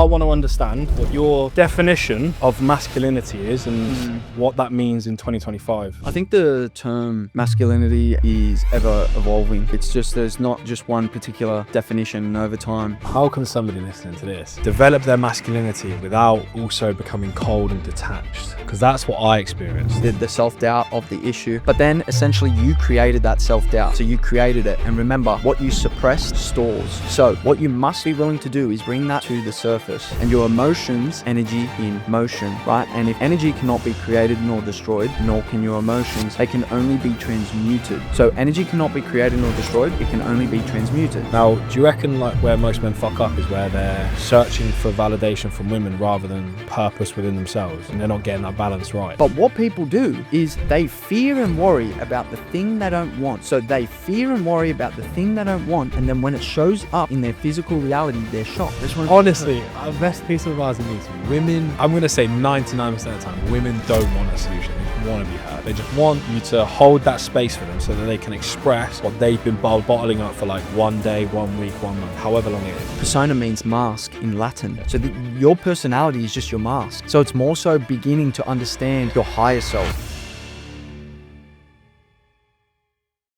I want to understand what your definition of masculinity is and what that means in 2025. I think the term masculinity is ever evolving. It's just there's not just one particular definition over time. How can somebody listening to this develop their masculinity without also becoming cold and detached? Because that's what I experienced. The self-doubt of the issue. But then essentially you created that self-doubt. So you created it. And remember, what you suppress stores. So what you must be willing to do is bring that to the surface. And your emotions, energy in motion, right? And if energy cannot be created nor destroyed, nor can your emotions, they can only be transmuted. So energy cannot be created nor destroyed, it can only be transmuted. Now, do you reckon like where most men fuck up is where they're searching for validation from women rather than purpose within themselves, and they're not getting that balance right? But what people do is they fear and worry about the thing they don't want. So they fear and worry about the thing they don't want, and then when it shows up in their physical reality, they're shocked. Honestly, the best piece of advice in these women, I'm going to say 99% of the time, women don't want a solution. They just want to be heard. They just want you to hold that space for them so that they can express what they've been bottling up for like 1 day, 1 week, 1 month, however long it is. Persona means mask in Latin. So your personality is just your mask. So it's more so beginning to understand your higher self.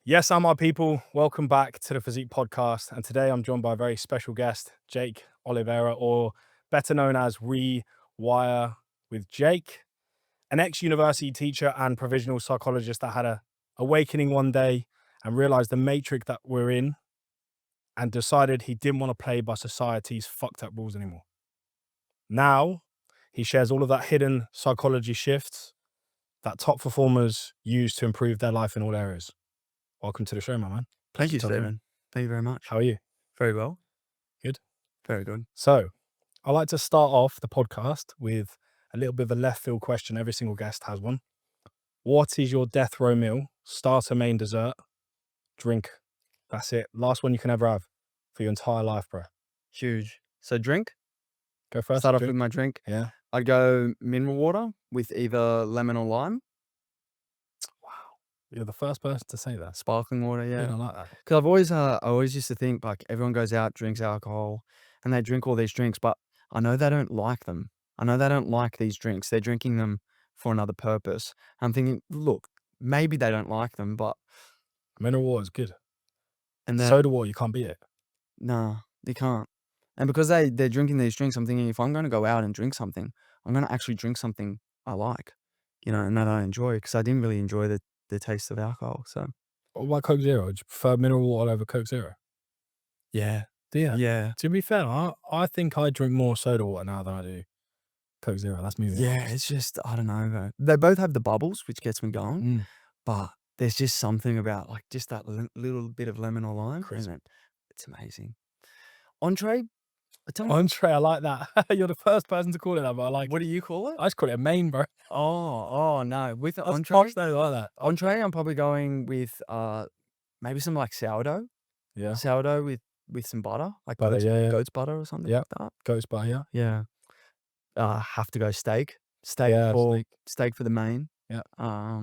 Yes, my people, welcome back to the Physique podcast. And today I'm joined by a very special guest, Jake Oliveira, or better known as Rewire with Jake, an ex-university teacher and provisional psychologist that had a awakening one day and realized the matrix that we're in and decided he didn't want to play by society's fucked up rules anymore. Now, he shares all of that hidden psychology shifts that top performers use to improve their life in all areas. Welcome to the show, my man. Thank you, Stephen. Thank you very much. How are you? Very well. Good? Very good. So, I like to start off the podcast with a little bit of a left field question. Every single guest has one. What is your death row meal? Starter, main, dessert, drink. That's it. Last one you can ever have for your entire life, bro. Huge. So drink. Go first. Start off with my drink. Yeah. I'd go mineral water with either lemon or lime. Wow. You're the first person to say that. Sparkling water, yeah. I like that. Because I always used to think like everyone goes out, drinks alcohol, and they drink all these drinks, but I know they don't like them. I know they don't like these drinks. They're drinking them for another purpose. I'm thinking, look, maybe they don't like them, but Mineral water is good. and Soda water, you can't beat it. no, they can't. And because they're drinking these drinks, I'm thinking if I'm going to go out and drink something, I'm going to actually drink something I like, and that I enjoy, because I didn't really enjoy the taste of alcohol. So What about Coke Zero? Do you prefer mineral water over Coke Zero? yeah, Do you? yeah, To be fair, I think I drink more soda water now than I do Coke Zero. That's me. yeah. It's just, I don't know, though. They both have the bubbles, which gets me going, but there's just something about like just that little bit of lemon or lime. Crisp. It's amazing. Entree? Entree, I like that. You're the first person to call it that, but I like What do you call it? I just call it a main, bro. Oh no. With the That's entree, posh though, I like that. entree, I'm probably going with maybe some like sourdough. Yeah. Sourdough with some butter, like Butter, yeah. goat's butter or something Yeah. like that. Goes by, yeah. Yeah. Have to go steak. Yeah, Steak for the main. Yeah. I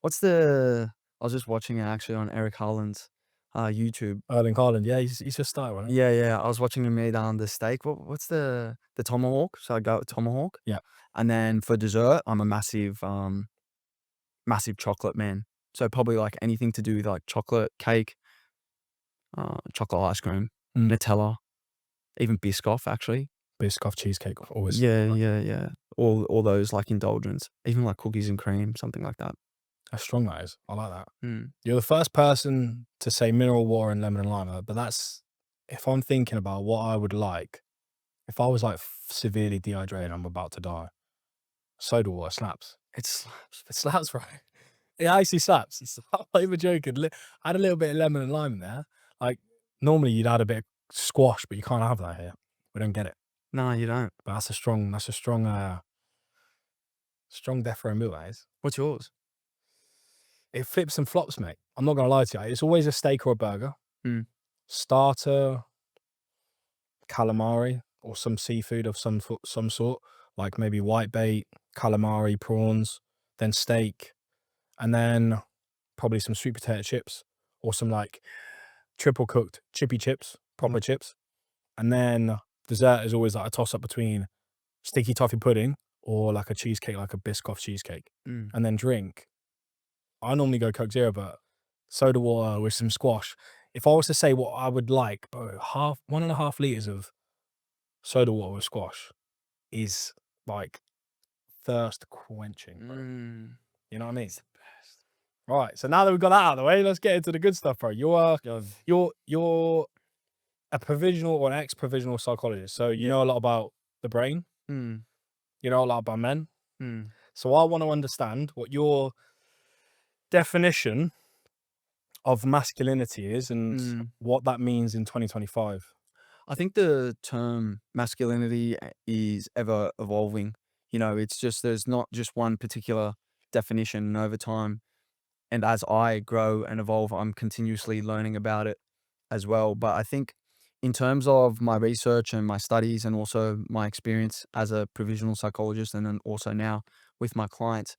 was just watching it actually on Eric Harland's YouTube. Erling Haaland, yeah, he's just started, right? Yeah. I was watching him eat the steak. What's the tomahawk? So I go with tomahawk. Yeah. And then for dessert, I'm a massive chocolate man. So probably like anything to do with like chocolate cake, chocolate ice cream, Nutella, even Biscoff actually. Biscoff, cheesecake, always. Yeah. All those like indulgence, even like cookies and cream, something like that. How strong that is. I like that. Mm. You're the first person to say mineral water and lemon and lime, but that's, if I'm thinking about what I would like, if I was like severely dehydrated and I'm about to die, soda water slaps. It slaps. It slaps, right? It actually slaps. I'm not even joking. Add a little bit of lemon and lime in there. Like, normally you'd add a bit of squash, but you can't have that here. We don't get it. No, you don't. But that's a strong death row meal, that is. What's yours? It flips and flops, mate. I'm not going to lie to you. It's always a steak or a burger. Starter, calamari, or some seafood of some sort, like maybe whitebait, calamari, prawns, then steak, and then probably some sweet potato chips, or some like triple cooked chippy chips, proper chips, and then dessert is always like a toss up between sticky toffee pudding or like a cheesecake, like a Biscoff cheesecake. Mm, And then drink, I normally go Coke Zero, but soda water with some squash. If I was to say what I would like, bro, 1.5 liters of soda water with squash is like thirst quenching, bro. mm. You know what I mean? It's the best. Right. So now that we've got that out of the way, let's get into the good stuff, bro. Love. You're a provisional or an ex-provisional psychologist. So you Yeah. know a lot about the brain, Mm, you know a lot about men. mm, So I want to understand what your definition of masculinity is and mm. what that means in 2025. I think the term masculinity is ever evolving. It's just there's not just one particular definition, and over time. And as I grow and evolve, I'm continuously learning about it as well. But I think in terms of my research and my studies and also my experience as a provisional psychologist and then also now with my clients,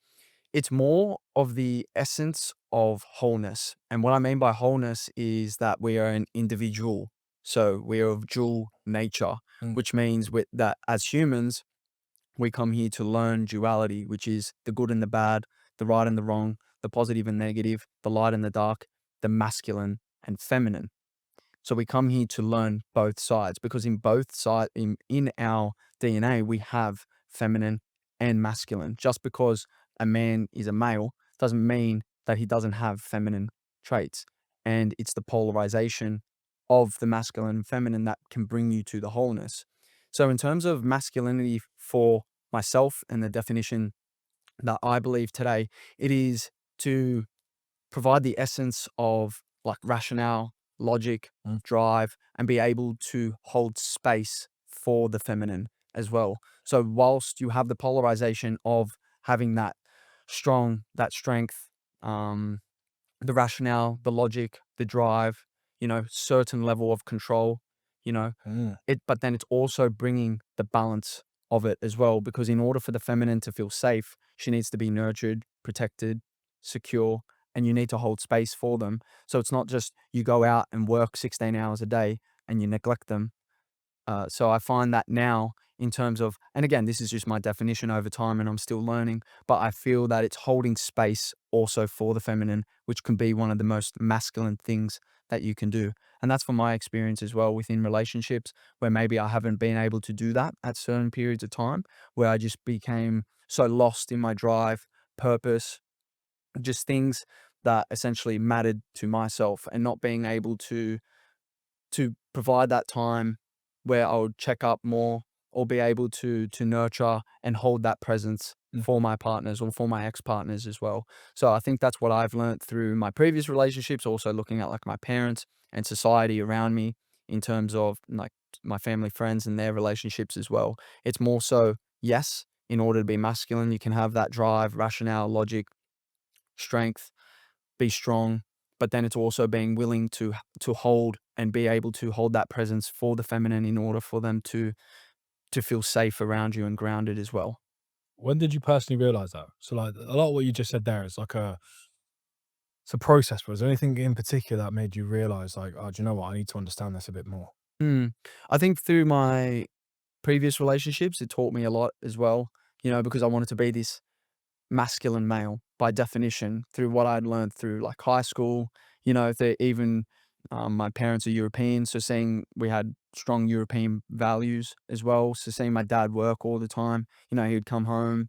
it's more of the essence of wholeness. And what I mean by wholeness is that we are an individual. So we are of dual nature, Mm. which means that as humans, we come here to learn duality, which is the good and the bad, the right and the wrong, the positive and negative, the light and the dark, the masculine and feminine. So we come here to learn both sides because in both sides in our DNA we have feminine and masculine. Just because a man is a male doesn't mean that he doesn't have feminine traits. And it's the polarization of the masculine and feminine that can bring you to the wholeness. So in terms of masculinity for myself and the definition that I believe today, it is to provide the essence of like rationale, logic, Mm. drive, and be able to hold space for the feminine as well. So whilst you have the polarization of having that strength, um, the rationale, the logic, the drive, certain level of control, you know, Mm. but then it's also bringing the balance of it as well, because in order for the feminine to feel safe, she needs to be nurtured, protected, secure, and you need to hold space for them. So it's not just you go out and work 16 hours a day and you neglect them. So I find that now in terms of, and again, this is just my definition over time and I'm still learning, but I feel that it's holding space also for the feminine, which can be one of the most masculine things that you can do. And that's from my experience as well within relationships where maybe I haven't been able to do that at certain periods of time, where I just became so lost in my drive, purpose, just things that essentially mattered to myself, and not being able to provide that time where I would check up more or be able to nurture and hold that presence Mm. for my partners or for my ex-partners as well. So I think that's what I've learned through my previous relationships, also looking at like my parents and society around me in terms of like my family, friends and their relationships as well. It's more so, yes, in order to be masculine, you can have that drive, rationale, logic, strength, be strong, but then it's also being willing to hold and be able to hold that presence for the feminine in order for them to feel safe around you and grounded as well. When did you personally realize that? So like a lot of what you just said there is like it's a process. Was there anything in particular that made you realize like, oh, do you know what? I need to understand this a bit more. Mm. I think through my previous relationships, it taught me a lot as well, because I wanted to be this masculine male by definition through what I'd learned through like high school. They even my parents are European, so seeing we had strong European values as well. So seeing my dad work all the time, he would come home,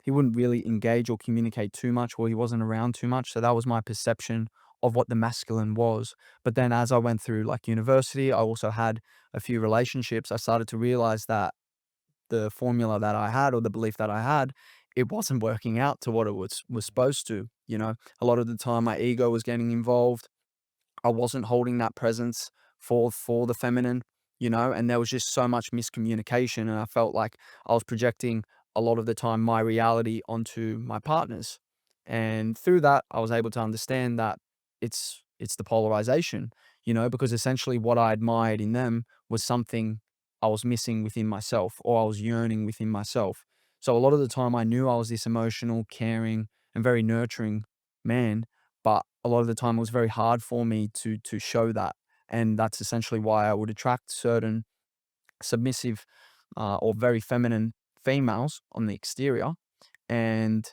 he wouldn't really engage or communicate too much, or he wasn't around too much. So that was my perception of what the masculine was. But then as I went through like university, I also had a few relationships. I started to realize that the formula that I had or the belief that I had, it wasn't working out to what it was supposed to. A lot of the time my ego was getting involved. I wasn't holding that presence for the feminine, and there was just so much miscommunication, and I felt like I was projecting a lot of the time my reality onto my partners. And through that, I was able to understand that it's the polarization, because essentially what I admired in them was something I was missing within myself or I was yearning within myself. So a lot of the time I knew I was this emotional, caring, and very nurturing man, but a lot of the time it was very hard for me to show that. And that's essentially why I would attract certain submissive or very feminine females on the exterior. And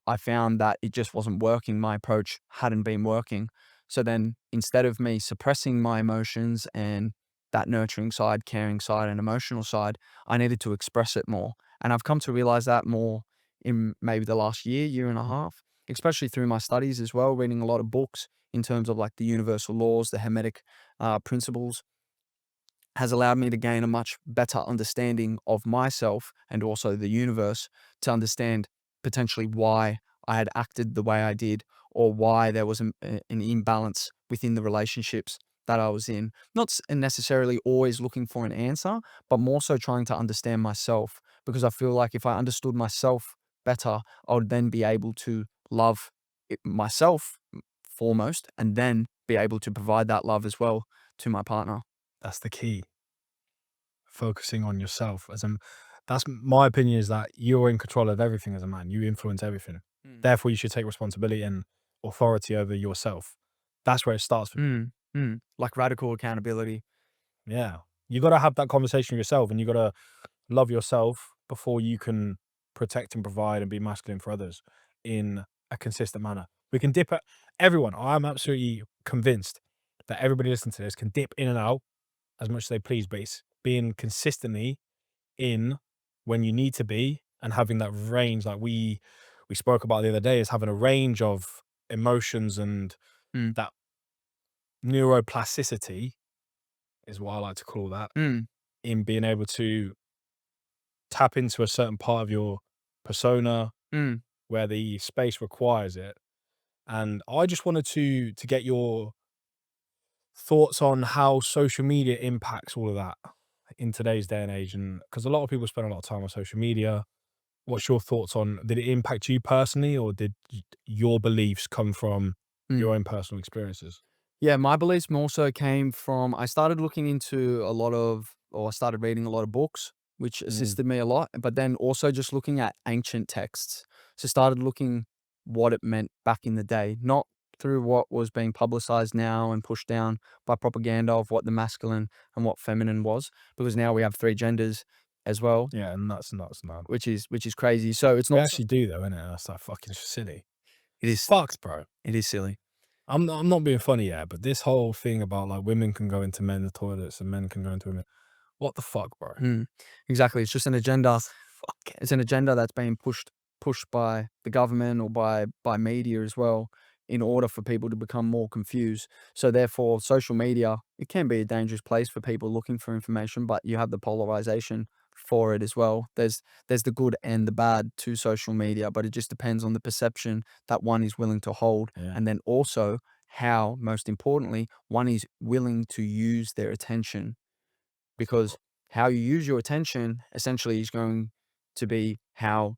I found that it just wasn't working. My approach hadn't been working. So then instead of me suppressing my emotions and that nurturing side, caring side, and emotional side, I needed to express it more. And I've come to realize that more in maybe the last year and a half, especially through my studies as well, reading a lot of books in terms of like the universal laws, the Hermetic principles, has allowed me to gain a much better understanding of myself and also the universe, to understand potentially why I had acted the way I did, or why there was an imbalance within the relationships that I was in. Not necessarily always looking for an answer, but more so trying to understand myself, because I feel like if I understood myself better, I would then be able to love myself foremost, and then be able to provide that love as well to my partner. That's the key. Focusing on yourself that's my opinion, is that you're in control of everything as a man. You influence everything. Mm. Therefore, you should take responsibility and authority over yourself. That's where it starts for me. Like radical accountability. Yeah. You got to have that conversation with yourself, and you got to love yourself before you can protect and provide and be masculine for others in a consistent manner. We can dip at everyone. I'm absolutely convinced that everybody listening to this can dip in and out as much as they please, but it's being consistently in when you need to be, and having that range like we spoke about the other day, is having a range of emotions, and Mm, that neuroplasticity is what I like to call that, mm, in being able to tap into a certain part of your persona mm, where the space requires it. And I just wanted to get your thoughts on how social media impacts all of that in today's day and age, and because a lot of people spend a lot of time on social media. What's your thoughts on, did it impact you personally, or did your beliefs come from mm. your own personal experiences? Yeah, my beliefs more so came from, I started looking into a lot of, or I started reading a lot of books, which Mm, assisted me a lot, but then also just looking at ancient texts. So started looking what it meant back in the day, not through what was being publicized now and pushed down by propaganda of what the masculine and what feminine was, because now we have three genders as well, yeah, nuts, man. which is crazy. So it's We not so, actually do though, innit? That's like fucking silly. it It's is fucked, bro. it is silly. I'm not being funny, yeah, but this whole thing about like women can go into men's toilets and men can go into women. What the fuck, bro? Mm, exactly. It's just an agenda. Fuck. It's an agenda that's being pushed by the government or by media as well, in order for people to become more confused. So therefore, social media, it can be a dangerous place for people looking for information, but you have the polarization for it as well. There's the good and the bad to social media, but it just depends on the perception that one is willing to hold, Yeah. and then also how, most importantly, one is willing to use their attention, because how you use your attention essentially is going to be how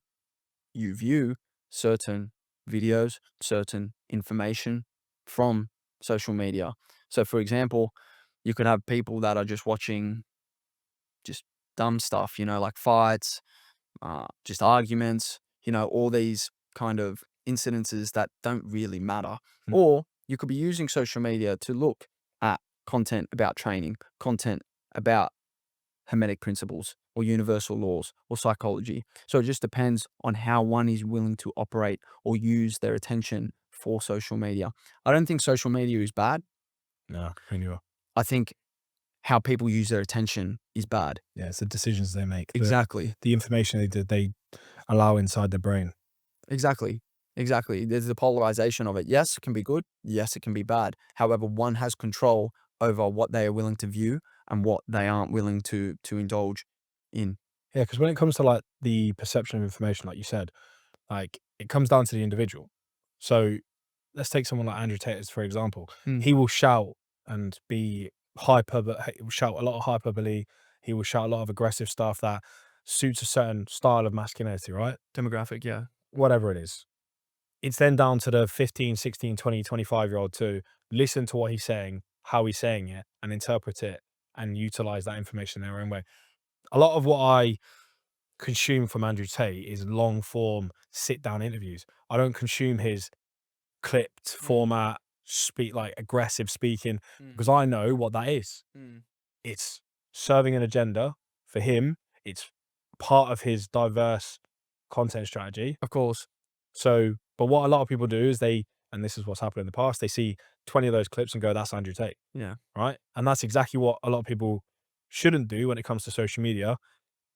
you view certain videos, certain information from social media. So, for example, you could have people that are just watching just dumb stuff, like fights, just arguments, all these kind of incidences that don't really matter. Mm. Or you could be using social media to look at content about training, content about Hermetic principles or universal laws or psychology. So it just depends on how one is willing to operate or use their attention for social media. I don't think social media is bad. No, who knew? I think how people use their attention is bad. Yeah, it's the decisions they make, Exactly. the information they allow inside their brain. Exactly. Exactly. There's the polarization of it. Yes, it can be good. Yes, it can be bad. However, one has control over what they are willing to view and what they aren't willing to indulge in. Yeah, because when it comes to like the perception of information, like you said, like it comes down to the individual. So let's take someone like Andrew Tate as for example. Mm. He will shout and be hyper, but he will shout a lot of hyperbole. He will shout a lot of aggressive stuff that suits a certain style of masculinity, right? Demographic, yeah. Whatever it is. It's then down to the 15, 16, 20, 25-year-old to listen to what he's saying, how he's saying it, and interpret it and utilize that information in their own way. A lot of what I consume from Andrew Tate is long form sit down interviews. I don't consume his clipped Mm, format, speak like aggressive speaking, mm, because I know what that is. mm, It's serving an agenda for him, it's part of his diverse content strategy. Of course. So, but what a lot of people do is and this is what's happened in the past, they see 20 of those clips and go, that's Andrew Tate, Yeah. right? And that's exactly what a lot of people shouldn't do when it comes to social media.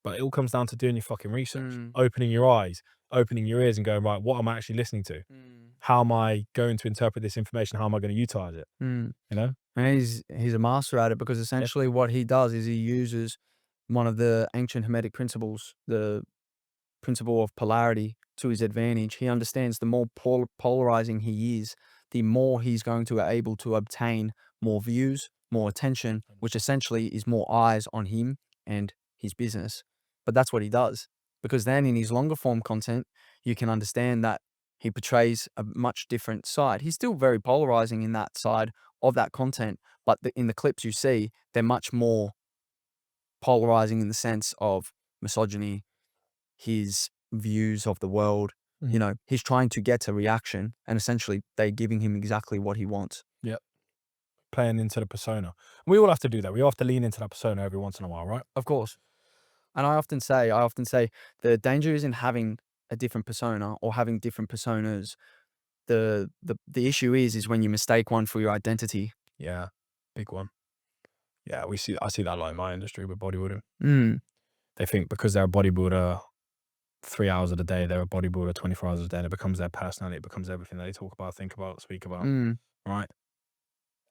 But it all comes down to doing your fucking research, Mm. opening your eyes, opening your ears and going, right, what am I actually listening to? Mm. How am I going to interpret this information? How am I going to utilize it? Mm. You know? And he's a master at it, because Yeah. essentially what he does is he uses one of the ancient Hermetic principles, the principle of polarity, to his advantage. He understands the more polarizing he is, the more he's going to be able to obtain more views, more attention, which essentially is more eyes on him and his business. But that's what he does, because then in his longer form content, you can understand that he portrays a much different side. He's still very polarizing in that side of that content, but in the clips you see, they're much more polarizing in the sense of misogyny, his views of the world. Mhm. You know, he's trying to get a reaction, and essentially they're giving him exactly what he wants. Yep. Playing into the persona. We all have to do that. We all have to lean into that persona every once in a while, right? Of course. And I often say the danger isn't having a different persona or having different personas. The issue is when you mistake one for your identity. Yeah. Big one. Yeah. I see that a lot in my industry with bodybuilding. Mm, They think because they're a bodybuilder 3 hours of the day, they're a bodybuilder 24 hours a day, and it becomes their personality. It becomes everything that they talk about, think about, speak about. mm, Right.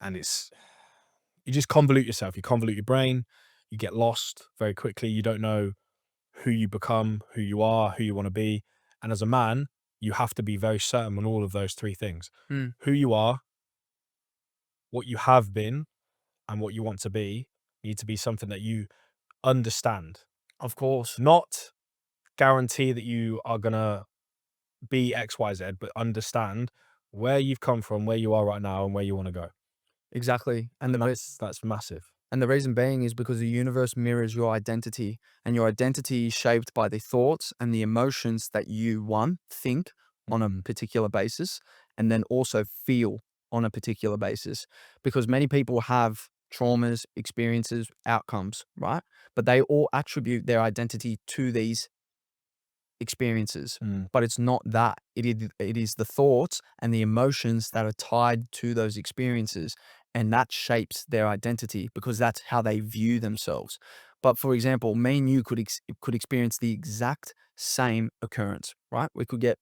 And you just convolute yourself. You convolute your brain. You get lost very quickly. You don't know who you become, who you are, who you want to be. And as a man, you have to be very certain on all of those three things: mm. who you are, what you have been, and what you want to be need to be something that you understand, Of course. not guarantee that you are going to be XYZ, but understand where you've come from, where you are right now, and where you want to go. Exactly. And that's massive. And the reason being is because the universe mirrors your identity, and your identity is shaped by the thoughts and the emotions that you, one, think on a Mm. particular basis, and then also feel on a particular basis. Because many people have traumas, experiences, outcomes, right? But they all attribute their identity to these experiences. Mm. But it's not that. It is the thoughts and the emotions that are tied to those experiences, and that shapes their identity, because that's how they view themselves. But for example, me and you could experience the exact same occurrence, right? We could get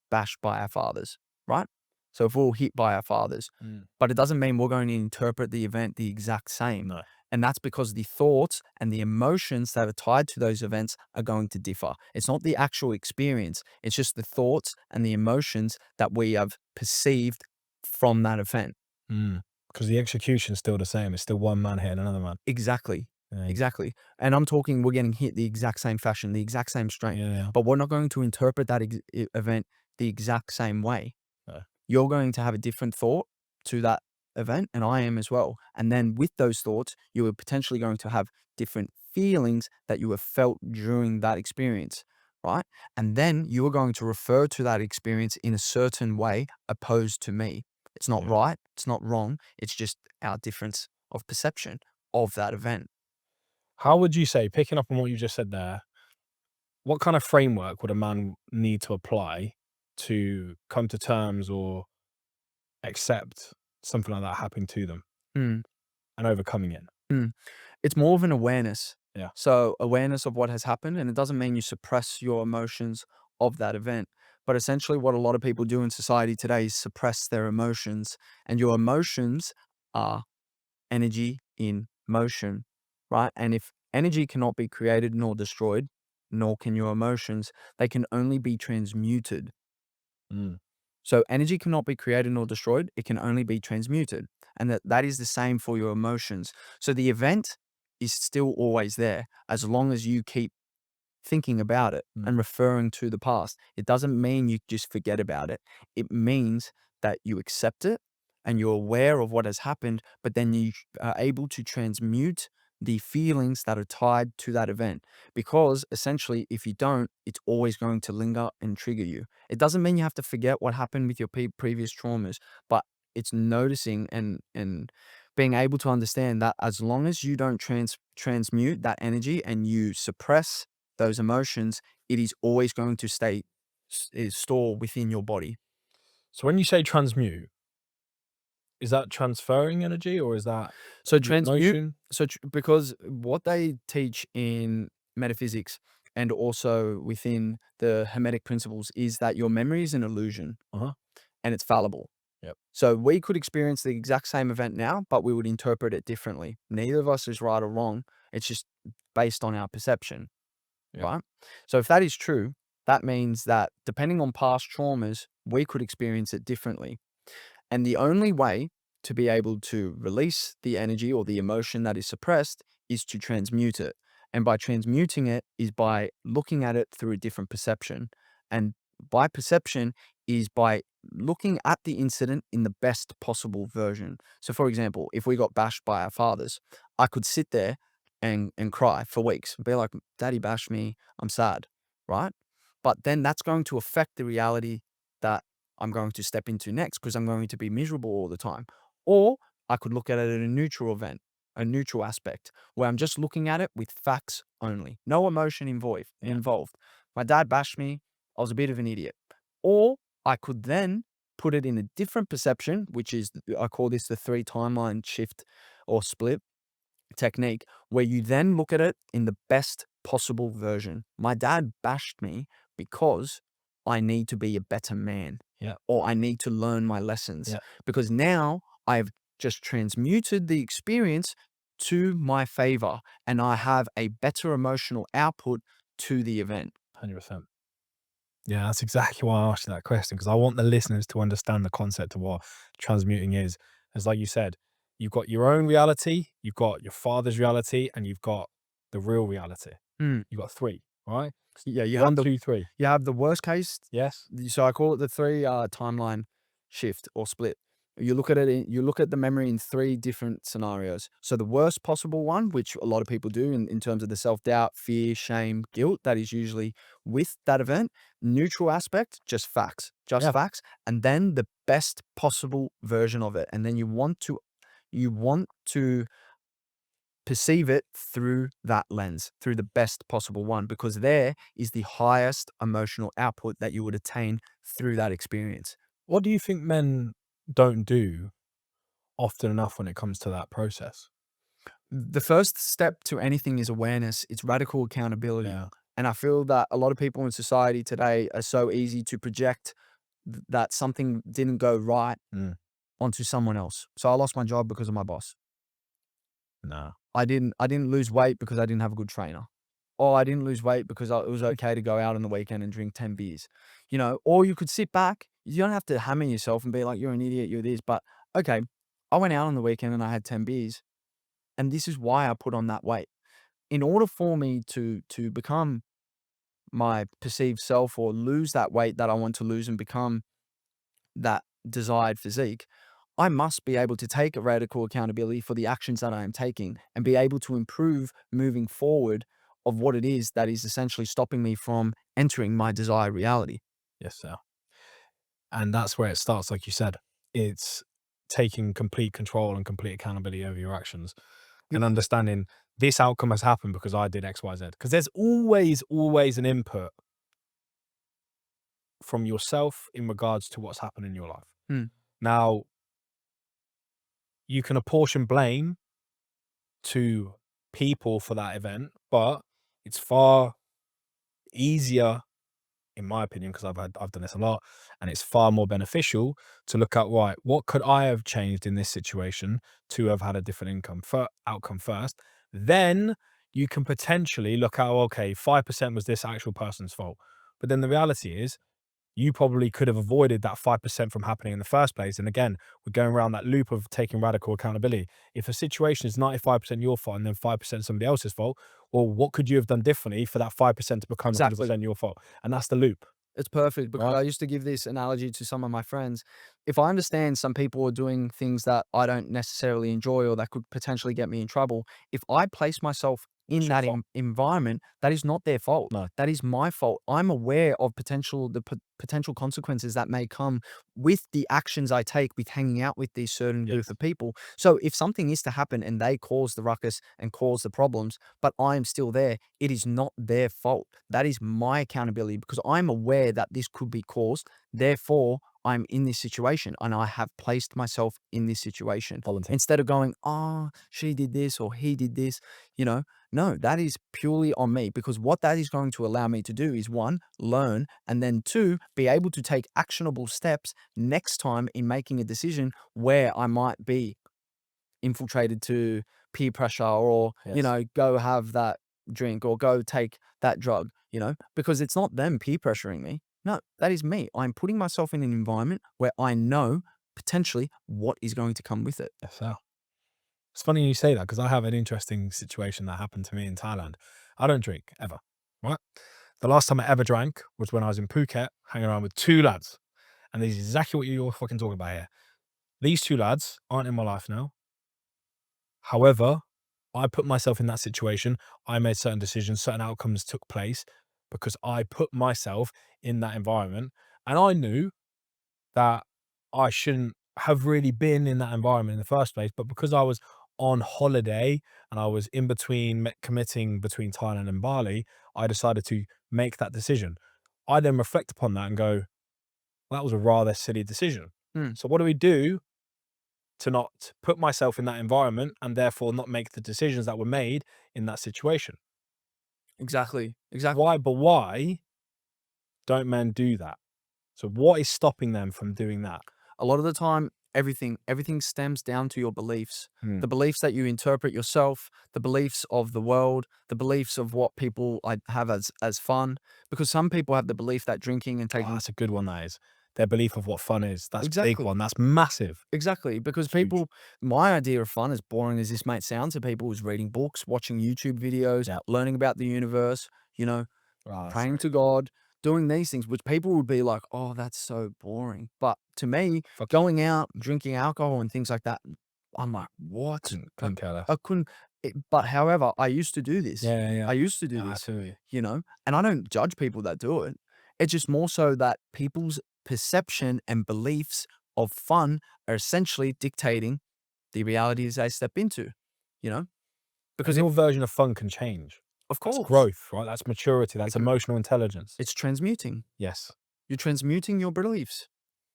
bashed by our fathers, right? So if we're all hit by our fathers, Mm. but it doesn't mean we're going to interpret the event the exact same. No. And that's because the thoughts and the emotions that are tied to those events are going to differ. It's not the actual experience, it's just the thoughts and the emotions that we have perceived from that event. Because the execution's still the same. It's still one man hitting another man. Exactly. Yeah. Exactly. And I'm talking, we're getting hit the exact same fashion, the exact same strength, Yeah. but we're not going to interpret that event the exact same way. No. You're going to have a different thought to that event, and I am as well. And then with those thoughts, you are potentially going to have different feelings that you have felt during that experience, right? And then you are going to refer to that experience in a certain way opposed to me. It's not Yeah. right, it's not wrong, it's just our difference of perception of that event. How would you say, picking up on what you just said there, what kind of framework would a man need to apply to come to terms or accept something like that happening to them Mm, and overcoming it? mm. It's more of an awareness. Yeah. So awareness of what has happened, and it doesn't mean you suppress your emotions of that event. But essentially what a lot of people do in society today is suppress their emotions. And your emotions are energy in motion, right? And if energy cannot be created nor destroyed, nor can your emotions, they can only be transmuted. Mm. So energy cannot be created nor destroyed, it can only be transmuted. And that is the same for your emotions. So the event is still always there as long as you keep thinking about it Mm. and referring to the past. It doesn't mean you just forget about it. It means that you accept it and you're aware of what has happened, but then you are able to transmute the feelings that are tied to that event. Because essentially, if you don't, it's always going to linger and trigger you. It doesn't mean you have to forget what happened with your previous traumas, but it's noticing and being able to understand that as long as you don't transmute that energy and you suppress those emotions, it is always going to stay is store within your body. So when you say transmute, is that transferring energy or is that So transmute, motion? because what they teach in metaphysics and also within the Hermetic principles is that your memory is an illusion Uh-huh. and it's fallible. Yep. So we could experience the exact same event now, but we would interpret it differently. Neither of us is right or wrong. It's just based on our perception, Yep. right? So if that is true, that means that depending on past traumas, we could experience it differently. And the only way to be able to release the energy or the emotion that is suppressed is to transmute it. And by transmuting it is by looking at it through a different perception. And by perception is by looking at the incident in the best possible version. So for example, if we got bashed by our fathers, I could sit there and cry for weeks and be like, Daddy bashed me, I'm sad, right? But then that's going to affect the reality that I'm going to step into next because I'm going to be miserable all the time. Or I could look at it in a neutral event, a neutral aspect, where I'm just looking at it with facts only, no emotion involved. Yeah. My dad bashed me. I was a bit of an idiot. Or I could then put it in a different perception, which is, I call this the 3 timeline shift or split technique, where you then look at it in the best possible version. My dad bashed me because I need to be a better man, Yeah. or I need to learn my lessons, Yeah. because now I've just transmuted the experience to my favor and I have a better emotional output to the event. 100%. Yeah, that's exactly why I asked you that question because I want the listeners to understand the concept of what transmuting is. As like you said, you've got your own reality, you've got your father's reality, and you've got the real reality. Mm. You've got three, right? Yeah, One, two, three. you have the worst case. Yes. So I call it the 3 timeline shift or split. You look at it, you look at the memory in 3 different scenarios. So the worst possible one, which a lot of people do in terms of the self-doubt, fear, shame, guilt, that is usually with that event. Neutral aspect, just Yeah. facts, and then the best possible version of it. And then you want to perceive it through that lens, through the best possible one, because there is the highest emotional output that you would attain through that experience. What do you think men don't do often enough when it comes to that process? The first step to anything is awareness. It's radical accountability. Yeah. And I feel that a lot of people in society today are so easy to project that something didn't go right Mm. onto someone else. So I lost my job because of my boss. Nah. I didn't lose weight because I didn't have a good trainer. Or I didn't lose weight because it was okay to go out on the weekend and drink 10 beers. Or you could sit back. You don't have to hammer yourself and be like, you're an idiot, you're this. But okay, I went out on the weekend and I had 10 beers. And this is why I put on that weight. In order for me to become my perceived self or lose that weight that I want to lose and become that desired physique, I must be able to take a radical accountability for the actions that I am taking and be able to improve moving forward of what it is that is essentially stopping me from entering my desired reality. Yes, sir. And that's where it starts, like you said. It's taking complete control and complete accountability over your actions Yep. and understanding this outcome has happened because I did X, Y, Z. Because there's always an input from yourself in regards to what's happened in your life. Hmm. Now, you can apportion blame to people for that event, but it's far easier, in my opinion, because I've done this a lot, and it's far more beneficial to look at, right, what could I have changed in this situation to have had a different outcome first? Then you can potentially look at, okay, 5% was this actual person's fault. But then the reality is you probably could have avoided that 5% from happening in the first place. And again, we're going around that loop of taking radical accountability. If a situation is 95% your fault and then 5% somebody else's fault, well, what could you have done differently for that 5% to become Exactly. 100% your fault? And that's the loop, It's perfect because right? I used to give this analogy to some of my friends. If I understand some people are doing things that I don't necessarily enjoy or that could potentially get me in trouble, if I place myself in It's your that fault. environment, that is not their fault. No. That is my fault. I'm aware of potential consequences that may come with the actions I take with hanging out with these certain Yes. group of people. So if something is to happen and they cause the ruckus and cause the problems, but I am still there, it is not their fault. That is my accountability because I'm aware that this could be caused. Therefore, I'm in this situation and I have placed myself in this situation. Volunteer. Instead of going, oh, she did this or he did this, you know, no, that is purely on me because what that is going to allow me to do is one, learn, and then two, be able to take actionable steps next time in making a decision where I might be infiltrated to peer pressure or, Yes. go have that drink or go take that drug, because it's not them peer pressuring me. No, that is me. I'm putting myself in an environment where I know potentially what is going to come with it. Yes, sir. It's funny you say that because I have an interesting situation that happened to me in Thailand. I don't drink ever, right? The last time I ever drank was when I was in Phuket hanging around with two lads. And this is exactly what you're fucking talking about here. These two lads aren't in my life now. However, I put myself in that situation. I made certain decisions, certain outcomes took place because I put myself in that environment. And I knew that I shouldn't have really been in that environment in the first place. But because I was on holiday and I was in between committing between Thailand and Bali, I decided to make that decision. I then reflect upon that and go, well, that was a rather silly decision. Hmm. So what do we do to not put myself in that environment and therefore not make the decisions that were made in that situation? Exactly. Exactly. Why don't men do that? So what is stopping them from doing that? A lot of the time, everything stems down to your beliefs. Hmm. The beliefs that you interpret yourself, the beliefs of the world, the beliefs of what people have as fun. Because some people have the belief that drinking and Oh, taking that's a good one, that is. Their belief of what fun is. That's a big exactly. one. That's massive. Exactly, because It's huge. my idea of fun, as boring as this might sound to people, is reading books, watching YouTube videos, Yeah. learning about the universe, Oh, praying sorry. to God, doing these things, which people would be like, oh, that's so boring. But to me, Fuck you. going out, drinking alcohol and things like that, I'm like, what? Couldn't care less. I couldn't. But however, I used to do this. Yeah, yeah, yeah. I used to do Yeah, I this, feel you. and I don't judge people that do it. It's just more so that people's perception and beliefs of fun are essentially dictating the realities they step into, you know? And Because your version of fun can change. of That's course, growth, right? That's maturity. That's agree. emotional intelligence. It's transmuting. Yes. You're transmuting your beliefs.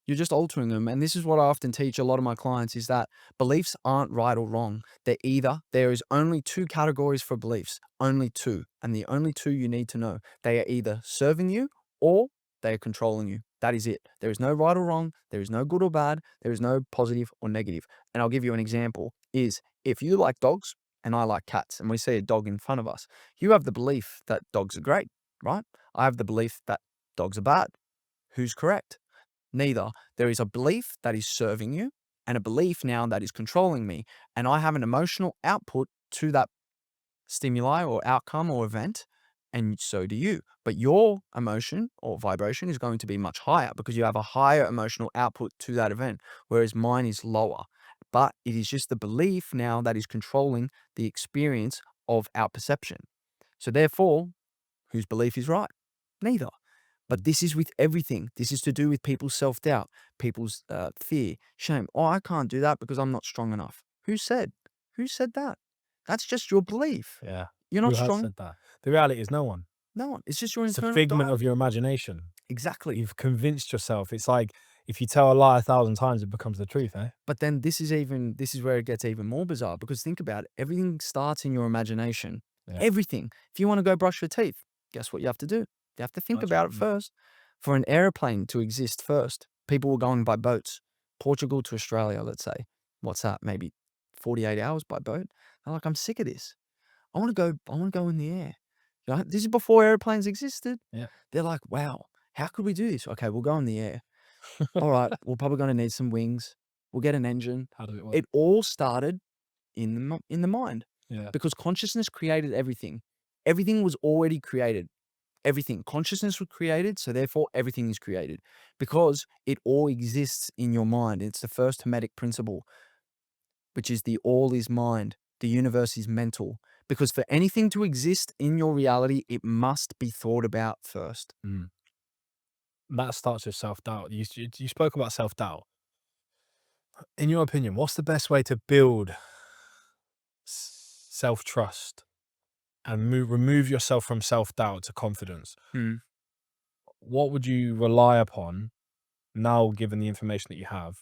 You're just altering them. And this is what I often teach a lot of my clients is that beliefs aren't right or wrong. There is only two categories for beliefs, only two. And the only two you need to know, they are either serving you or they are controlling you. That is it. There is no right or wrong. There is no good or bad. There is no positive or negative. And I'll give you an example is if you like dogs and I like cats and we see a dog in front of us, you have the belief that dogs are great, right? I have the belief that dogs are bad. Who's correct? Neither. There is a belief that is serving you and a belief now that is controlling me. And I have an emotional output to that stimuli or outcome or event. And so do you. But your emotion or vibration is going to be much higher because you have a higher emotional output to that event, whereas mine is lower. But it is just the belief now that is controlling the experience of our perception. So therefore, whose belief is right? Neither. But this is with everything. This is to do with people's self doubt, people's fear, shame. Oh, I can't do that because I'm not strong enough. Who said? Who said that? That's just your belief. Yeah. You're Who not has strong. said that? The reality is no one. No one. It's just your It's a internal figment dialogue. of your imagination. Exactly. You've convinced yourself. It's like if you tell a lie 1,000 times, it becomes the truth, eh? But then this is where it gets even more bizarre because think about it. Everything starts in your imagination. Yeah. Everything. If you want to go brush your teeth, guess what you have to do? You have to think That's about it right. first. For an airplane to exist first, people were going by boats. Portugal to Australia, let's say. What's that? Maybe 48 hours by boat. They're like, I'm sick of this. I want to go in the air. This is before airplanes existed. Yeah. They're like, wow, how could we do this? Okay, we'll go in the air. All right, we're probably going to need some wings. We'll get an engine. How does it work? It all started in the mind Yeah. because consciousness created everything. Everything was already created. Everything. Consciousness was created, so therefore everything is created because it all exists in your mind. It's the first Hermetic principle, which is the all is mind. The universe is mental. Because for anything to exist in your reality, it must be thought about first. Mm. That starts with self-doubt. You spoke about self-doubt. In your opinion, what's the best way to build self-trust and remove yourself from self-doubt to confidence? Mm. What would you rely upon now, given the information that you have,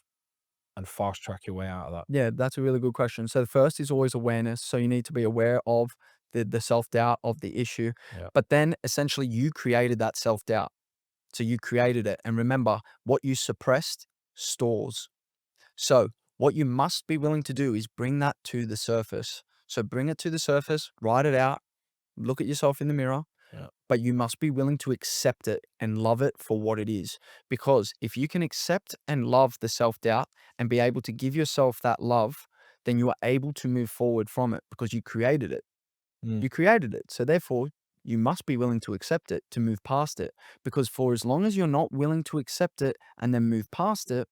and fast track your way out of that? Yeah, that's a really good question. So the first is always awareness. So you need to be aware of the self-doubt of the issue. Yeah. But then essentially you created that self-doubt. So you created it. And remember, what you suppressed stores. So what you must be willing to do is bring that to the surface. So bring it to the surface, write it out, look at yourself in the mirror, Yeah. but you must be willing to accept it and love it for what it is. Because if you can accept and love the self-doubt and be able to give yourself that love, then you are able to move forward from it because you created it. Mm. You created it. So therefore, you must be willing to accept it, to move past it. Because for as long as you're not willing to accept it and then move past it,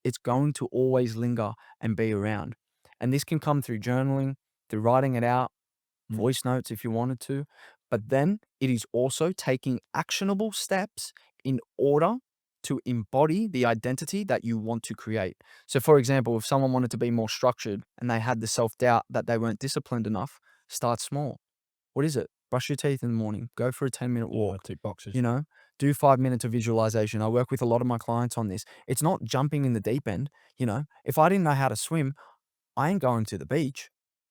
it's going to always linger and be around. And this can come through journaling, through writing it out, Mm. voice notes if you wanted to. But then it is also taking actionable steps in order to embody the identity that you want to create. So, for example, if someone wanted to be more structured and they had the self doubt that they weren't disciplined enough, start small. What is it? Brush your teeth in the morning, go for a 10-minute Yeah, walk, tick boxes. you know, do 5 minutes of visualization. I work with a lot of my clients on this. It's not jumping in the deep end. If I didn't know how to swim, I ain't going to the beach.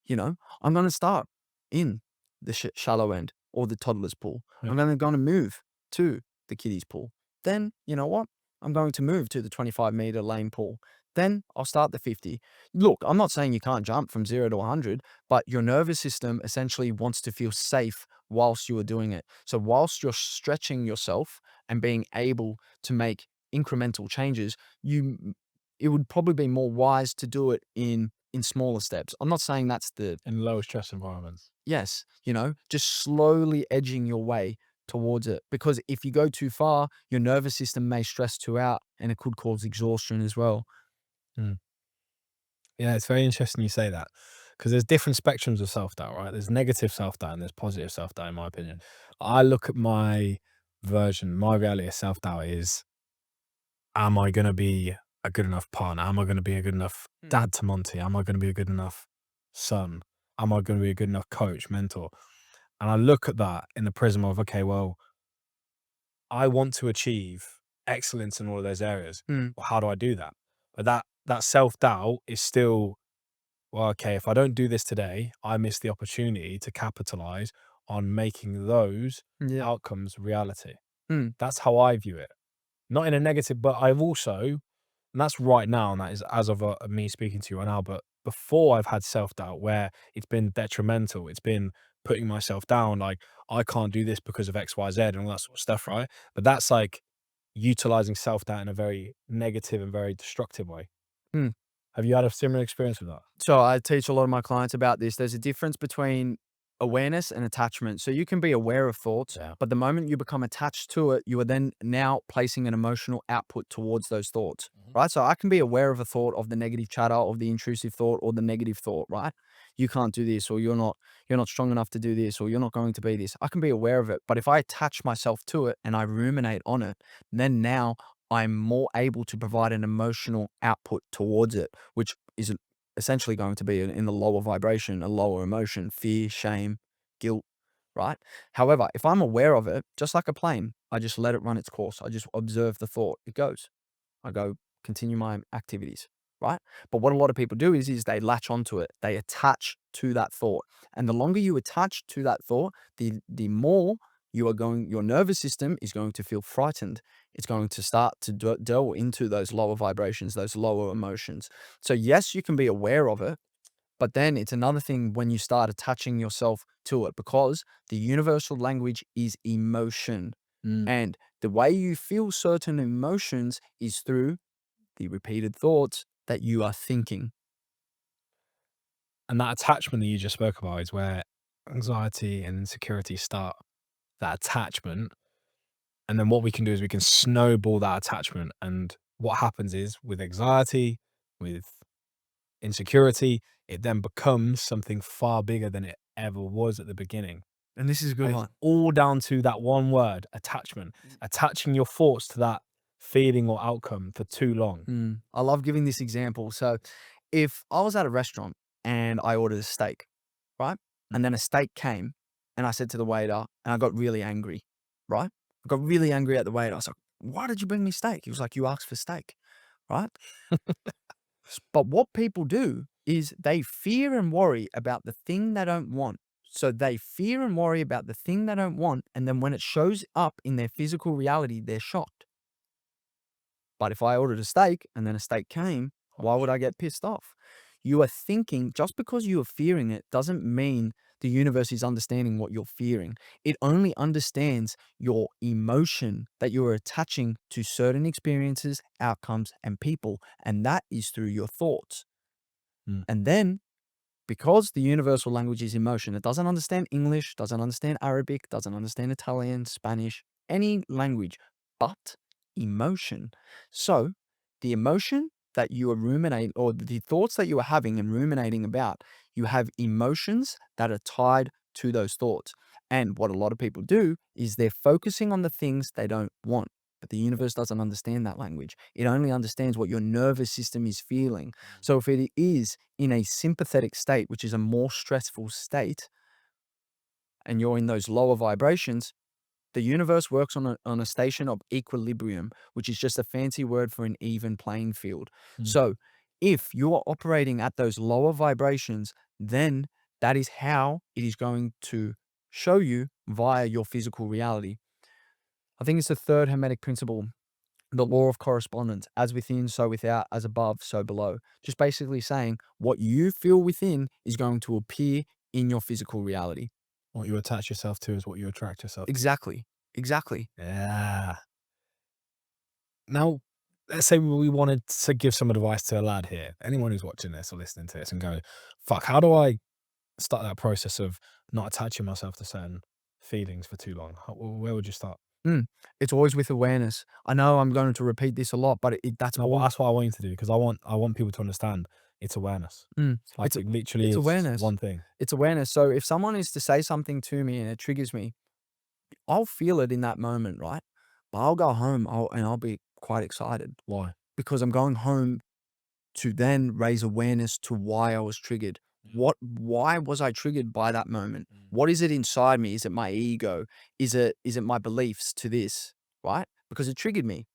I'm going to start in the shallow end or the toddler's pool. Yeah. I'm then going to move to the kiddies pool. Then, you know what? I'm going to move to the 25-meter lane pool. Then I'll start the 50. Look, I'm not saying you can't jump from 0 to 100, but your nervous system essentially wants to feel safe whilst you are doing it. So whilst you're stretching yourself and being able to make incremental changes, it would probably be more wise to do it in smaller steps. I'm not saying that's In low stress environments. yes, just slowly edging your way towards it. Because if you go too far, your nervous system may stress too out and it could cause exhaustion as well. Mm. Yeah, it's very interesting you say that, because there's different spectrums of self-doubt, right? There's negative self-doubt and there's positive self-doubt, in my opinion. I look at my reality of self-doubt is, am I going to be a good enough partner? Am I going to be a good enough dad to Monty? Am I going to be a good enough son? Am I going to be a good enough coach, mentor? And I look at that in the prism of, okay, well, I want to achieve excellence in all of those areas. Mm. Well, how do I do that? But that self-doubt is still, well, okay, if I don't do this today, I miss the opportunity to capitalize on making those Yeah. outcomes reality. Mm. That's how I view it. Not in a negative, but I've also, and that's right now, and that is as of me speaking to you right now, but before I've had self-doubt where it's been detrimental, it's been putting myself down, like, I can't do this because of X, Y, Z and all that sort of stuff, right? But that's like utilizing self-doubt in a very negative and very destructive way. Mm. Have you had a similar experience with that? So I teach a lot of my clients about this. There's a difference between awareness and attachment. So you can be aware of thoughts, Yeah. but the moment you become attached to it, you are then now placing an emotional output towards those thoughts, right? So I can be aware of a thought, of the negative chatter, of the intrusive thought, or the negative thought, right? You can't do this, or you're not strong enough to do this, or you're not going to be this. I can be aware of it, but if I attach myself to it and I ruminate on it, then now I'm more able to provide an emotional output towards it, which is essentially going to be in the lower vibration, a lower emotion, fear, shame, guilt, right? However, if I'm aware of it, just like a plane, I just let it run its course. I just observe the thought. It goes. I go continue my activities, right? But what a lot of people do is they latch onto it. They attach to that thought. And the longer you attach to that thought, the more your nervous system is going to feel frightened. It's going to start to delve into those lower vibrations, those lower emotions. So yes, you can be aware of it, but then it's another thing when you start attaching yourself to it, because the universal language is emotion. Mm. And the way you feel certain emotions is through the repeated thoughts that you are thinking. And that attachment that you just spoke about is where anxiety and insecurity start, that attachment. And then what we can do is we can snowball that attachment. And what happens is, with anxiety, with insecurity, it then becomes something far bigger than it ever was at the beginning. And this is a good And it's one. all down to that one word, attachment, attaching your thoughts to that feeling or outcome for too long. I love giving this example. So if I was at a restaurant and I ordered a steak, right? And then a steak came and I said to the waiter, and I got really angry, right? I got really angry at the waiter. I was like, why did you bring me steak? He was like, you asked for steak, right? But what people do is they fear and worry about the thing they don't want. So they fear and worry about the thing they don't want. And then when it shows up in their physical reality, they're shocked. But if I ordered a steak and then a steak came, why would I get pissed off? You are thinking, just because you are fearing it doesn't mean the universe is understanding what you're fearing. It only understands your emotion that you are attaching to certain experiences, outcomes, and people. And that is through your thoughts. Mm. And then, because the universal language is emotion, it doesn't understand English, doesn't understand Arabic, doesn't understand Italian, Spanish, any language, but emotion. So the emotion that you are ruminating, or the thoughts that you are having and ruminating about, you have emotions that are tied to those thoughts. And what a lot of people do is they're focusing on the things they don't want. But the universe doesn't understand that language. It only understands what your nervous system is feeling. So if it is in a sympathetic state, which is a more stressful state, and you're in those lower vibrations, the universe works on a station of equilibrium, which is just a fancy word for an even playing field. Mm. So if you are operating at those lower vibrations, then that is how it is going to show you via your physical reality. I think it's the third Hermetic principle, the law of correspondence, as within, so without, as above, so below. Just basically saying what you feel within is going to appear in your physical reality. What you attach yourself to is what you attract yourself to. Exactly. Exactly. Yeah. Now, let's say we wanted to give some advice to a lad here. Anyone who's watching this or listening to this and go, fuck, how do I start that process of not attaching myself to certain feelings for too long? Where would you start? It's always with awareness. I know I'm going to repeat this a lot, but that's No, all. that's what I want you to do, because I want people to understand it's awareness. Like, It's it literally it's is awareness. one thing. It's awareness. So if someone is to say something to me and it triggers me, I'll feel it in that moment, right? But I'll go home and I'll be quite excited Why? because I'm going home to then raise awareness to why I was triggered. Why was I triggered by that moment? What is it inside me? Is it my ego? Is it my beliefs to this, right? Because it triggered me,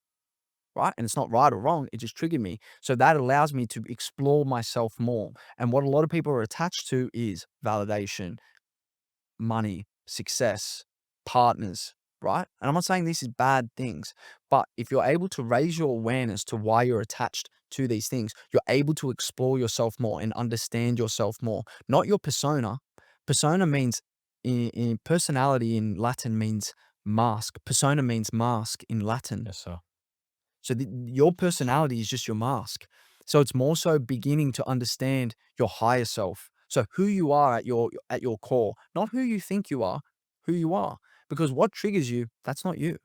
right? And it's not right or wrong, it just triggered me. So that allows me to explore myself more. And what a lot of people are attached to is validation, money, success, partners, right? And I'm not saying this is bad things, but if you're able to raise your awareness to why you're attached to these things, you're able to explore yourself more and understand yourself more, not your persona. Persona means in personality in Latin means mask. Persona means mask in Latin. Yes, sir. So your personality is just your mask. So it's more so beginning to understand your higher self. So who you are at your core, not who you think you are, who you are. Because what triggers you, that's not you.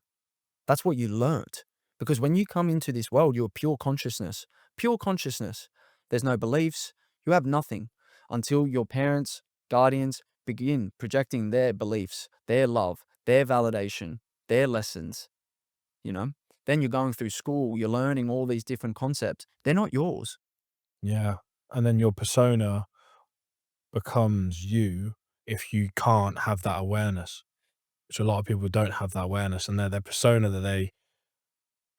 That's what you learnt. Because when you come into this world, you're pure consciousness. Pure consciousness. There's no beliefs. You have nothing until your parents, guardians begin projecting their beliefs, their love, their validation, their lessons, you know? Then you're going through school, you're learning all these different concepts. They're not yours. Yeah. And then your persona becomes you if you can't have that awareness, which a lot of people don't have that awareness, and their persona that they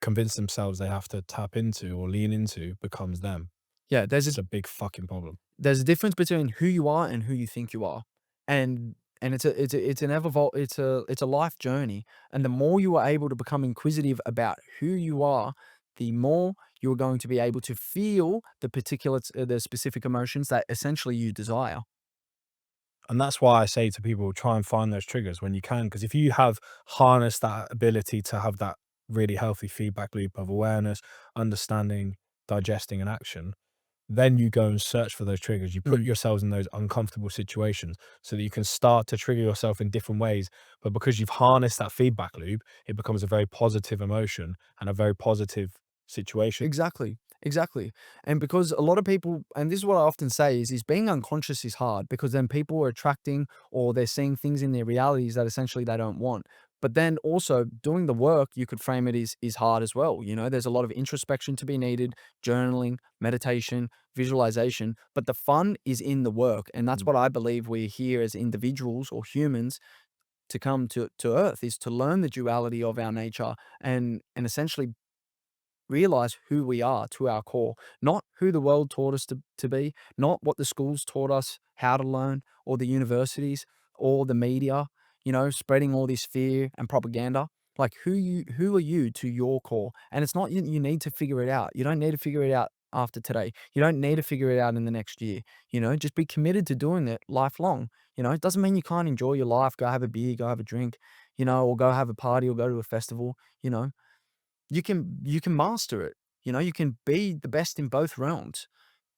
convince themselves they have to tap into or lean into becomes them. Yeah, It's a big fucking problem. there's a difference between who you are and who you think you are. And it's a life journey. And the more you are able to become inquisitive about who you are, the more you're going to be able to feel the specific emotions that essentially you desire. And that's why I say to people, try and find those triggers when you can, because if you have harnessed that ability to have that really healthy feedback loop of awareness, understanding, digesting, and action, then you go and search for those triggers. You put yourselves in those uncomfortable situations so that you can start to trigger yourself in different ways. But because you've harnessed that feedback loop, it becomes a very positive emotion and a very positive situation. Exactly. Exactly. And because a lot of people, and this is what I often say is being unconscious is hard because then people are attracting or they're seeing things in their realities that essentially they don't want. But then also doing the work, you could frame it is hard as well. You know, there's a lot of introspection to be needed, journaling, meditation, visualization, but the fun is in the work. And that's Mm. what I believe we're here as individuals or humans to come to earth is to learn the duality of our nature and essentially realize who we are to our core, not who the world taught us to be, not what the schools taught us how to learn, or the universities, or the media, you know, spreading all this fear and propaganda. Like who are you to your core? And it's not you need to figure it out. You don't need to figure it out after today. You don't need to figure it out in the next year. You know, just be committed to doing it lifelong. You know, it doesn't mean you can't enjoy your life, go have a beer, go have a drink, you know, or go have a party or go to a festival, you know you can master it. You know, you can be the best in both realms.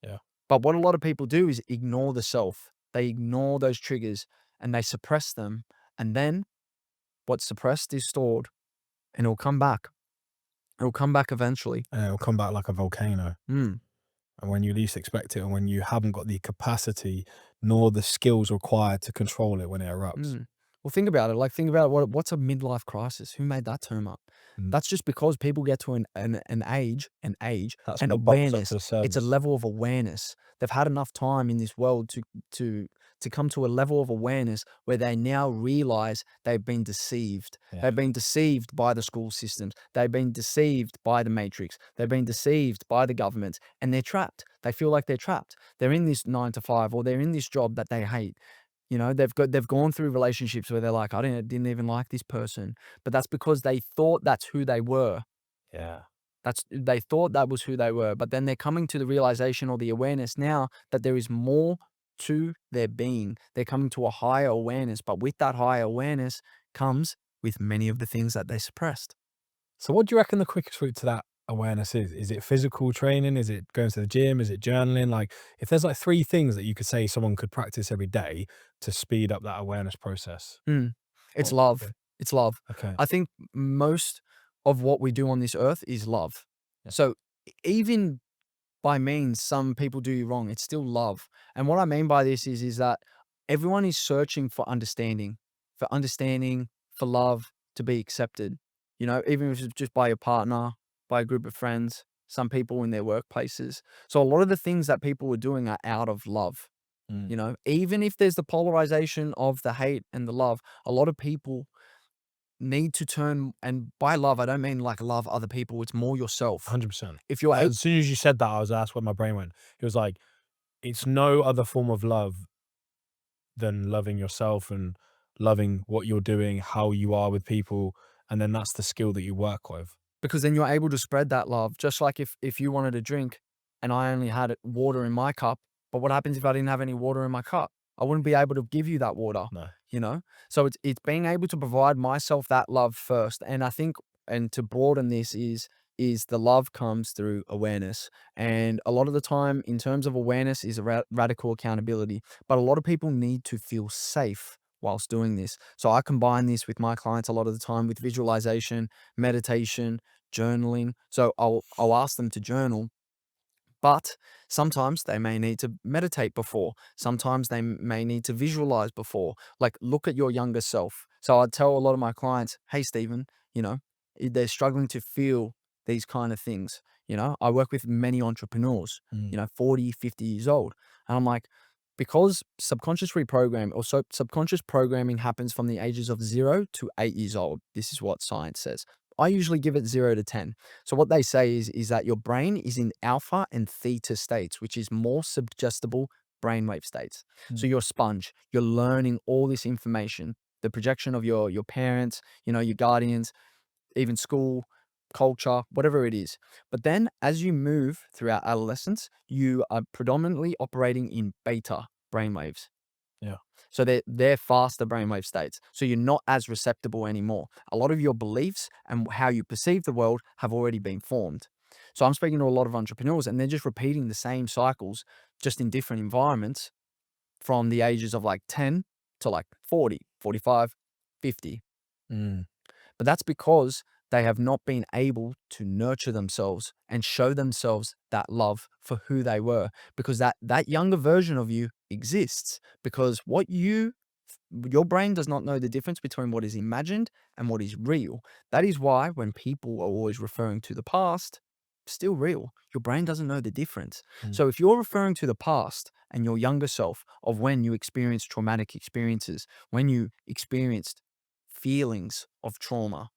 Yeah. But what a lot of people do is ignore the self. They ignore those triggers and they suppress them. And then what's suppressed is stored and it'll come back. It'll come back eventually. And it'll come back like a volcano. Mm, And when you least expect it, and when you haven't got the capacity nor the skills required to control it when it erupts. mm. Well, think about it. Like, think about what's a midlife crisis? Who made that term up? Mm. That's just because people get to an age, That's and what bumps up to awareness. the It's a surface. level of awareness. They've had enough time in this world to come to a level of awareness where they now realize they've been deceived. Yeah. They've been deceived by the school systems. They've been deceived by the matrix. They've been deceived by the government, and they're trapped. They feel like they're trapped. They're in this 9 to 5, or they're in this job that they hate. You know, they've gone through relationships where they're like, I didn't even like this person, but that's because they thought that's who they were. Yeah. They thought that was who they were, but then they're coming to the realization or the awareness now that there is more to their being. They're coming to a higher awareness, but with that higher awareness comes with many of the things that they suppressed. So what do you reckon the quickest route to that awareness is? Is it physical training? Is it going to the gym? Is it journaling? Like, if there's like 3 things that you could say someone could practice every day to speed up that awareness process, Mm. It's what would it love. be? It's love. Okay. I think most of what we do on this earth is love. Yeah. So even by means some people do you wrong, it's still love. And what I mean by this is that everyone is searching for understanding, for love, to be accepted. You know, even if it's just by your partner, by a group of friends, some people in their workplaces. So a lot of the things that people are doing are out of love. Mm. You know, even if there's the polarization of the hate and the love, a lot of people need to turn, and by love, I don't mean like love other people, it's more yourself. 100%. If you're As soon as you said that, that's where my brain went. It was like, it's no other form of love than loving yourself and loving what you're doing, how you are with people, and then that's the skill that you work with. because then you're able to spread that love. Just like if you wanted a drink and I only had water in my cup, but what happens if I didn't have any water in my cup? I wouldn't be able to give you that water, No. you know? So it's being able to provide myself that love first. And I think, and to broaden this is the love comes through awareness. And a lot of the time in terms of awareness is a radical accountability, but a lot of people need to feel safe whilst doing this. So I combine this with my clients a lot of the time with visualization, meditation, journaling. So I'll ask them to journal, but sometimes they may need to meditate before. Sometimes they may need to visualize before. Like, look at your younger self. So I tell a lot of my clients, hey, Stephen, you know, they're struggling to feel these kind of things. You know, I work with many entrepreneurs, Mm. you know, 40, 50 years old. And I'm like, because subconscious reprogram or subconscious programming happens from the ages of 0 to 8 years old. This is what science says. I usually give it 0 to 10. So what they say is that your brain is in alpha and theta states, which is more suggestible brainwave states. So Mm. you're a sponge. You're learning all this information, the projection of your parents, you know, your guardians, even school, culture, whatever it is. But then as you move throughout adolescence, you are predominantly operating in beta brainwaves. Yeah. So they're faster brainwave states. So you're not as receptible anymore. A lot of your beliefs and how you perceive the world have already been formed. So I'm speaking to a lot of entrepreneurs and they're just repeating the same cycles, just in different environments from the ages of like 10 to like 40, 45, 50. Mm. But that's because they have not been able to nurture themselves and show themselves that love for who they were, because that younger version of you exists, because your brain does not know the difference between what is imagined and what is real. That is why when people are always referring to the past, still real. Your brain doesn't know the difference. Mm. So if you're referring to the past and your younger self of when you experienced traumatic experiences, when you experienced feelings of trauma,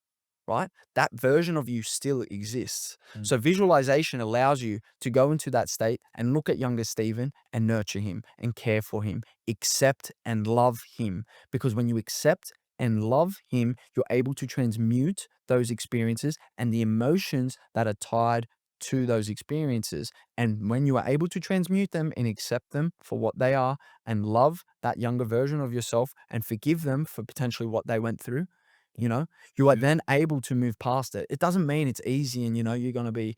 right? That version of you still exists. Mm. So visualization allows you to go into that state and look at younger Stephen and nurture him and care for him, accept and love him. Because when you accept and love him, you're able to transmute those experiences and the emotions that are tied to those experiences. And when you are able to transmute them and accept them for what they are and love that younger version of yourself and forgive them for potentially what they went through, you are Yeah. then able to move past it. It doesn't mean it's easy and, you're going to be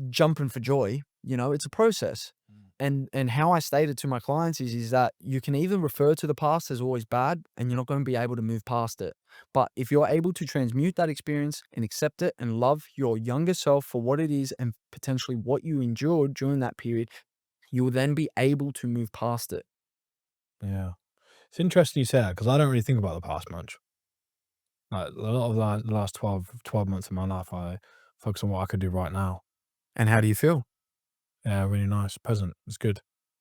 jumping for joy. It's a process. Mm. And how I stated to my clients is that you can either refer to the past as always bad and you're not going to be able to move past it. But if you're able to transmute that experience and accept it and love your younger self for what it is and potentially what you endured during that period, you will then be able to move past it. Yeah. It's interesting you say that because I don't really think about the past much. Like a lot of the last 12 months of my life, I focus on what I could do right now. And how do you feel? Yeah, really nice. Present. It's good.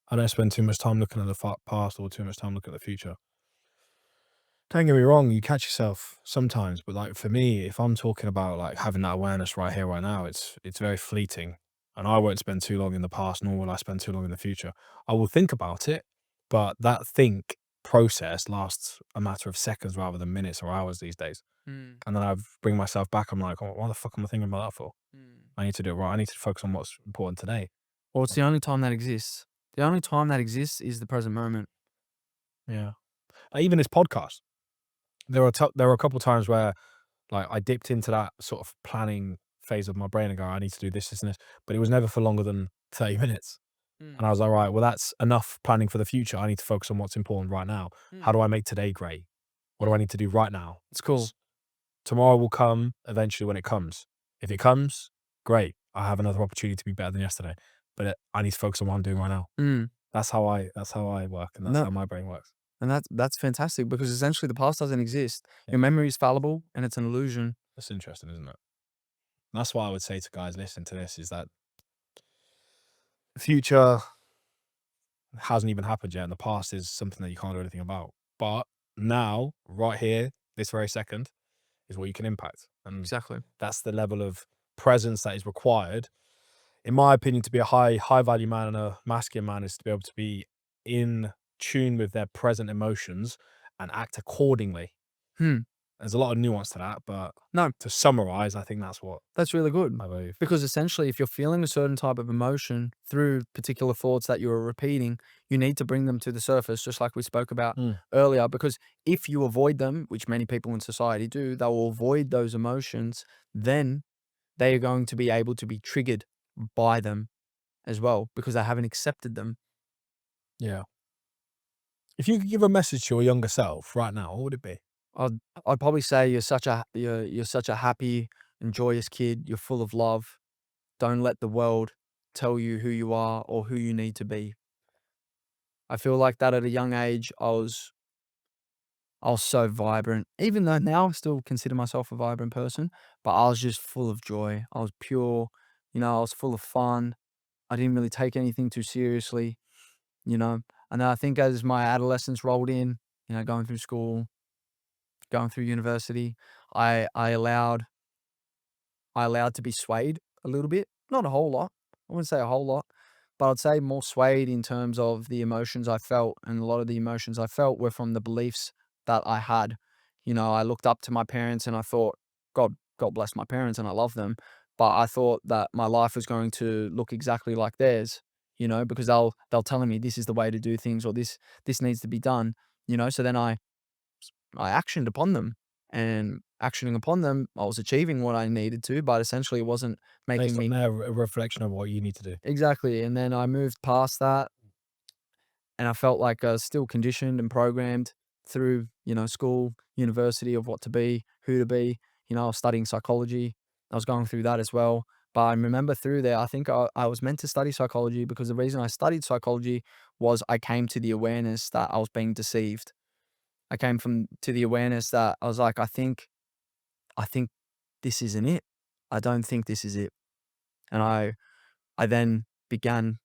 I don't spend too much time looking at the past or too much time looking at the future. Don't get me wrong, you catch yourself sometimes, but like for me, if I'm talking about like having that awareness right here, right now, it's very fleeting. And I won't spend too long in the past, nor will I spend too long in the future. I will think about it, but that think process lasts a matter of seconds rather than minutes or hours these days. Mm, And then I bring myself back. I'm like, oh, what the fuck am I thinking about that for? mm. I need to do it right. I need to focus on what's important today. Well, it's the only time that exists. The only time that exists is the present moment. Yeah. Even this podcast, there are a couple times where like I dipped into that sort of planning phase of my brain and go, I need to do this, this, and this, but it was never for longer than 30 minutes. And Mm, I was like, right, well, that's enough planning for the future. I need to focus on what's important right now. How mm, do I make today great? What do I mm. need to do right now? It's cool. Because tomorrow will come eventually when it comes. If it comes, great. I have another opportunity to be better than yesterday. But I need to focus on what I'm doing right now. Mm. That's how I work, and that's No, how my brain works. and that's fantastic because essentially the past doesn't exist. Yeah. Your memory is fallible and it's an illusion. That's interesting, isn't it? That's why I would say to guys listening to this is that the future hasn't even happened yet, and the past is something that you can't do anything about. But now, right here, this very second, is what you can impact. And Exactly. that's the level of presence that is required, in my opinion, to be a high value man and a masculine man is to be able to be in tune with their present emotions and act accordingly. Hmm. There's a lot of nuance to that, but No, to summarize, I think that's what that's really good. I believe. Because essentially, if you're feeling a certain type of emotion through particular thoughts that you're repeating, you need to bring them to the surface, just like we spoke about Mm. earlier. Because if you avoid them, which many people in society do, they will avoid those emotions, then they are going to be able to be triggered by them as well because they haven't accepted them. Yeah. If you could give a message to your younger self right now, what would it be? I'd I'd probably say you're such a happy and joyous kid. You're full of love. Don't let the world tell you who you are or who you need to be. I feel like that at a young age, I was so vibrant. Even though now I still consider myself a vibrant person, but I was just full of joy. I was pure, I was full of fun. I didn't really take anything too seriously, you know. And then I think as my adolescence rolled in, going through school, going through university, I allowed to be swayed a little bit, not a whole lot. I wouldn't say a whole lot, but I'd say more swayed in terms of the emotions I felt, and a lot of the emotions I felt were from the beliefs that I had. I looked up to my parents and I thought, God bless my parents and I love them, but I thought that my life was going to look exactly like theirs, because they'll telling me this is the way to do things or this needs to be done, So then I actioned upon them, and actioning upon them, I was achieving what I needed to, but essentially it wasn't making Based on me their reflection of what you need to do. exactly. And then I moved past that, and I felt like I was still conditioned and programmed through, school, university of what to be, who to be, I was studying psychology. I was going through that as well. But I remember through there, I think I was meant to study psychology because the reason I studied psychology was I came to the awareness that I was being deceived. I came to the awareness that I was like, I think this isn't it. I don't think this is it. And I then began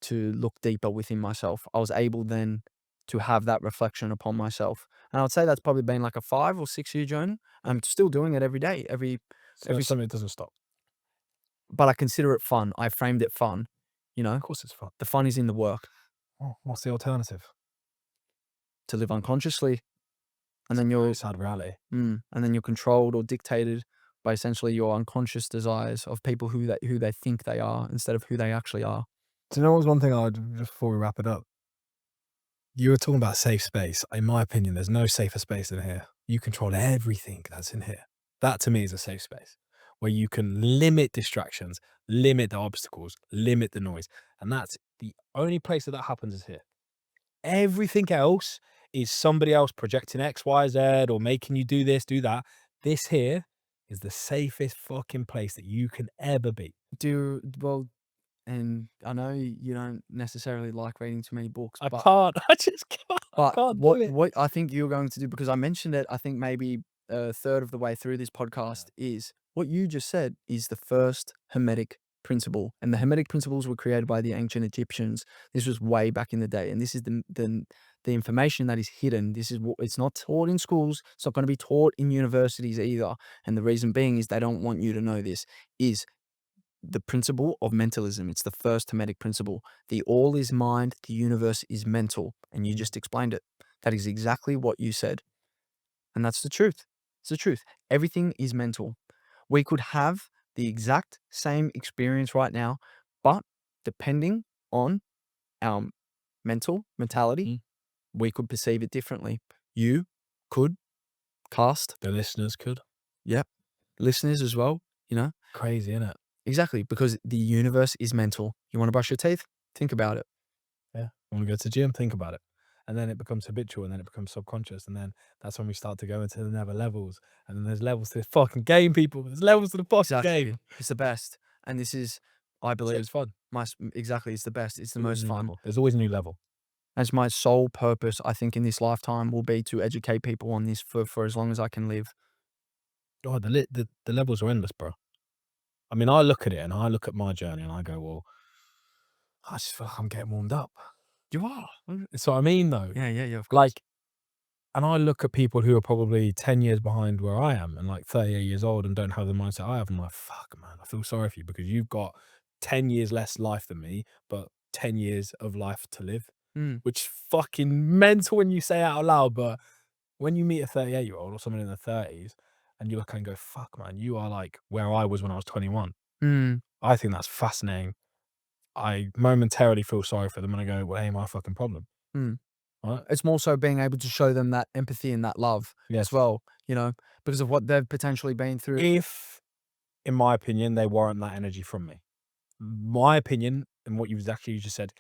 to look deeper within myself. I was able then to have that reflection upon myself. And I would say that's probably been like a 5 or 6 year journey. I'm still doing it every day, So every, something that doesn't stop. but I consider it fun. I framed it fun. Of course it's fun. The fun is in the work Oh, what's the alternative? to live unconsciously. And It's then a you're, very sad reality. and then you're controlled or dictated by essentially your unconscious desires of people who they think they are instead of who they actually are. Do you know what was one thing I'd just before we wrap it up? You were talking about safe space. In my opinion, there's no safer space than here. You control everything that's in here. That to me is a safe space where you can limit distractions, limit the obstacles, limit the noise. And that's the only place that happens is here. Everything else is somebody else projecting X, Y, Z or making you do this, do that. This here is the safest fucking place that you can ever be. And I know you don't necessarily like reading too many books, I but can't. I just can't. I but can't do what it. what I think you're going to do, because I mentioned it, I think maybe a third of the way through this podcast, is what you just said is the first Hermetic principle, and the Hermetic principles were created by the ancient Egyptians. This was way back in the day, and this is the information that is hidden. This is what it's not taught in schools. It's not going to be taught in universities either. And the reason being is they don't want you to know this. Is the principle of mentalism. It's the first Hermetic principle. The all is mind, the universe is mental. And you just explained it. That is exactly what you said. And that's the truth. It's the truth. Everything is mental. We could have the exact same experience right now, but depending on our mentality, Mm. we could perceive it differently. You could cast, The listeners could. yep, listeners as well, Crazy, isn't it? Exactly, because the universe is mental. You want to brush your teeth? Think about it. Yeah. You want to go to the gym? Think about it. And then it becomes habitual and then it becomes subconscious. And then that's when we start to go into the never levels. And then there's levels to this fucking game, people. There's levels to the fucking Exactly. game. It's the best. And this is, I So believe, it's fun. exactly, it's the best. It's the Always most a new fun. level. There's always a new level. As my sole purpose, I think, in this lifetime will be to educate people on this for as long as I can live. Oh, the levels are endless, bro. I mean, I look at it and I look at my journey and I go, well, I just feel like I'm getting warmed up. You are. That's what I mean, though. Yeah, of course. Like, and I look at people who are probably 10 years behind where I am and like 38 years old and don't have the mindset I have. I'm like, fuck, man, I feel sorry for you because you've got 10 years less life than me, but 10 years of life to live, which is fucking mental when you say it out loud. But when you meet a 38-year-old or someone in their 30s and you look and go, fuck, man, you are like where I was when I was 21. I think that's fascinating. I momentarily feel sorry for them and I go, well, ain't my fucking problem. Right? It's more so being able to show them that empathy and that love Yes. as well, because of what they've potentially been through. If, in my opinion, they warrant that energy from me. My opinion, and what you exactly just said,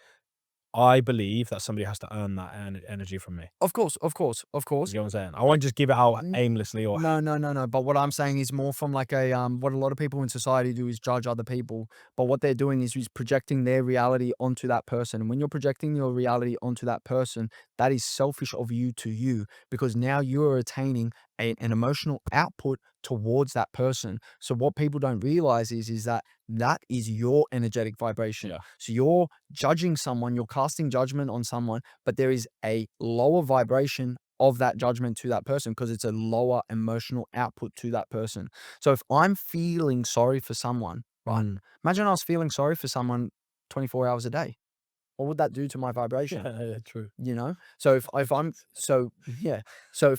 I believe that somebody has to earn that energy from me. Of course. You know what I'm saying? I won't just give it out N- aimlessly or No. But what I'm saying is more from like a what a lot of people in society do is judge other people. But what they're doing is projecting their reality onto that person. And when you're projecting your reality onto that person, that is selfish of you to you, because now you are attaining an emotional output towards that person. So what people don't realize is that is your energetic vibration. Yeah. So you're judging someone, you're casting judgment on someone, but there is a lower vibration of that judgment to that person because it's a lower emotional output to that person. So if I'm feeling sorry for someone, right? Imagine I was feeling sorry for someone 24 hours a day. What would that do to my vibration? Yeah, true. So if I'm so yeah, so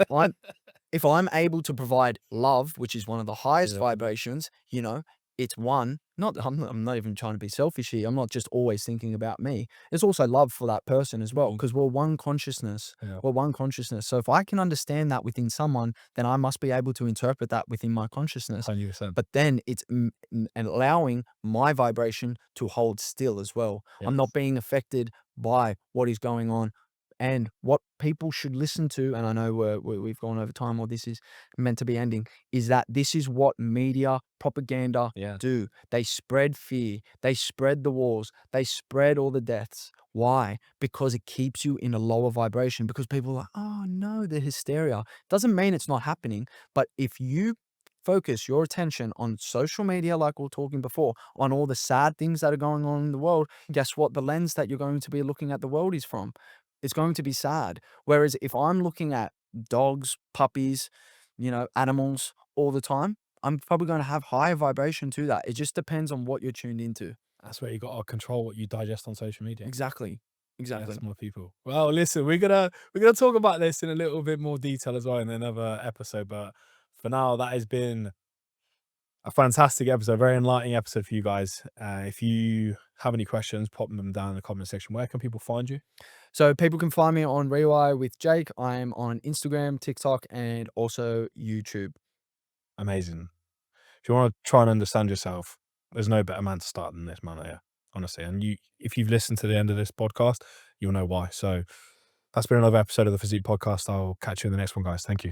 if I'm able to provide love, which is one of the highest Yeah. vibrations, it's one, not, I'm not even trying to be selfish here. I'm not just always thinking about me. It's also love for that person as well, because we're one consciousness. Yeah. We're one consciousness. So if I can understand that within someone, then I must be able to interpret that within my consciousness. 100%. But then it's allowing my vibration to hold still as well. I'm not being affected by what is going on And what people should listen to, and I know we've gone over time, or this is meant to be ending, is that this is what media propaganda Yeah. do. They spread fear, they spread the wars, they spread all the deaths. Why? Because it keeps you in a lower vibration, because people are like, oh no, the hysteria. Doesn't mean it's not happening, but if you focus your attention on social media, like we were talking before, on all the sad things that are going on in the world, guess what? The lens that you're going to be looking at the world is from. It's going to be sad. Whereas if I'm looking at dogs, puppies, animals all the time, I'm probably going to have higher vibration to that. It just depends on what you're tuned into. That's where you got to control what you digest on social media. Exactly. Exactly. Yes, more people. Well, listen, we're gonna talk about this in a little bit more detail as well in another episode. But for now, that has been a fantastic episode, very enlightening episode for you guys. If you have any questions, pop them down in the comment section. Where can people find you? So people can find me on Rewire with Jake. I'm on Instagram, TikTok, and also YouTube. Amazing. If you want to try and understand yourself, there's no better man to start than this man here, honestly. And if you've listened to the end of this podcast, you'll know why. So that's been another episode of the Physique podcast. I'll catch you in the next one, guys. Thank you.